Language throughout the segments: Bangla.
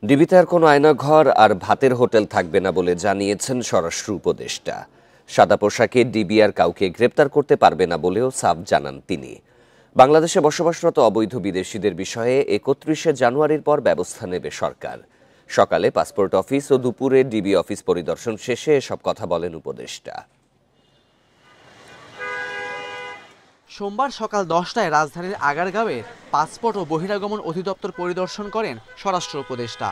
ডিবিতে আর কোনো আয়নাঘর আর ভাতের হোটেল থাকবে না বলে জানিয়েছেন স্বরাষ্ট্র উপদেষ্টা। সাদা পোশাকে ডিবি আর কাউকে গ্রেপ্তার করতে পারবে না বলেও সাফ জানান তিনি। বাংলাদেশে বসবাসরত অবৈধ বিদেশিদের বিষয়ে ৩১শে জানুয়ারির পর ব্যবস্থা নেবে সরকার। সকালে পাসপোর্ট অফিস ও দুপুরে ডিবি অফিস পরিদর্শন শেষে এসব কথা বলেন উপদেষ্টা। সোমবার সকাল 10টায় রাজধানীর আগারগাঁওয়ে পাসপোর্ট ও বহিরাগমন অধিদপ্তর পরিদর্শন করেন স্বরাষ্ট্র উপদেষ্টা।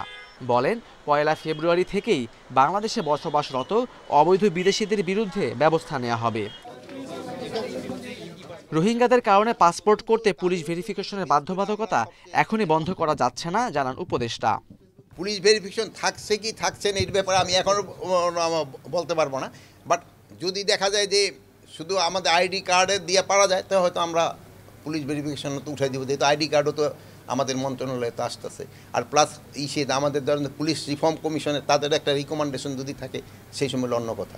বলেন, ১ ফেব্রুয়ারি থেকেই বাংলাদেশে বসবাসরত অবৈধ বিদেশিদের বিরুদ্ধে ব্যবস্থা নেওয়া হবে। রোহিঙ্গাদের কারণে পাসপোর্ট করতে পুলিশ ভেরিফিকেশনের বাধ্যবাধকতা এখনই বন্ধ করা যাচ্ছে না, জানান উপদেষ্টা। পুলিশ ভেরিফিকেশন থাকছে কি থাকছে না এর ব্যাপারে আমি এখনও বলতে পারবো না। বাট যদি দেখা যায় যে শুধু আমাদের আইডি কার্ডে দিয়ে পারা যায়, তো হয়তো আমরা পুলিশ ভেরিফিকেশন তো উঠাই দিব, যেহেতু আইডি কার্ডও তো আমাদের মন্ত্রণালয়ে তো আসতেছে। আর প্লাস আমাদের ধরেন পুলিশ রিফর্ম কমিশনের তাদের একটা রিকমেন্ডেশন যদি থাকে, সেই সময় অন্য কথা।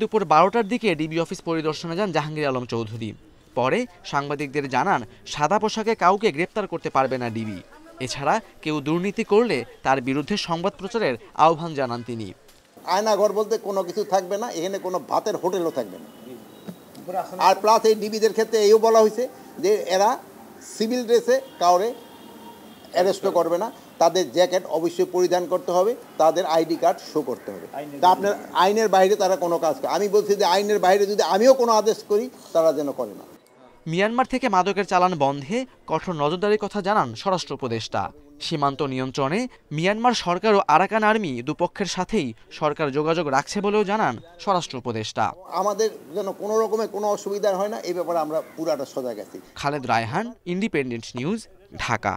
দুপুর 12টার দিকে ডিবি অফিস পরিদর্শনে যান জাহাঙ্গীর আলম চৌধুরী। পরে সাংবাদিকদের জানান, সাদা পোশাকে কাউকে গ্রেপ্তার করতে পারবে না ডিবি। এছাড়া কেউ দুর্নীতি করলে তার বিরুদ্ধে সংবাদ প্রচারের আহ্বান জানান তিনি। আয়নাঘর বলতে কোনো কিছু থাকবে না, এখানে কোনো ভাতের হোটেলও থাকবে না। আর প্লাস এই ডিবিদের ক্ষেত্রে এইও বলা হয়েছে যে এরা সিভিল ড্রেসে কাউরে অ্যারেস্টও করবে না, তাদের জ্যাকেট অবশ্যই পরিধান করতে হবে, তাদের আইডি কার্ড শো করতে হবে। তা আপনার আইনের বাইরে তারা কোনো কাজ করে, আমি বলছি যে আইনের বাইরে যদি আমিও কোনো আদেশ করি তারা যেন করে না। মিয়ানমার থেকে মাদকের চালান বন্ধে কঠোর নজরদারির কথা জানান স্বরাষ্ট্র উপদেষ্টা। সীমান্ত নিয়ন্ত্রণে মিয়ানমার সরকার ও আরাকান আর্মি দুপক্ষের সাথেই সরকার যোগাযোগ রাখছে বলেও জানান স্বরাষ্ট্র উপদেষ্টা। আমাদের যেন কোনো রকমের কোনো অসুবিধা হয় না, এই ব্যাপারে আমরা পুরাটা সজাগ আছি। Khaled Raihan, independent news, Dhaka.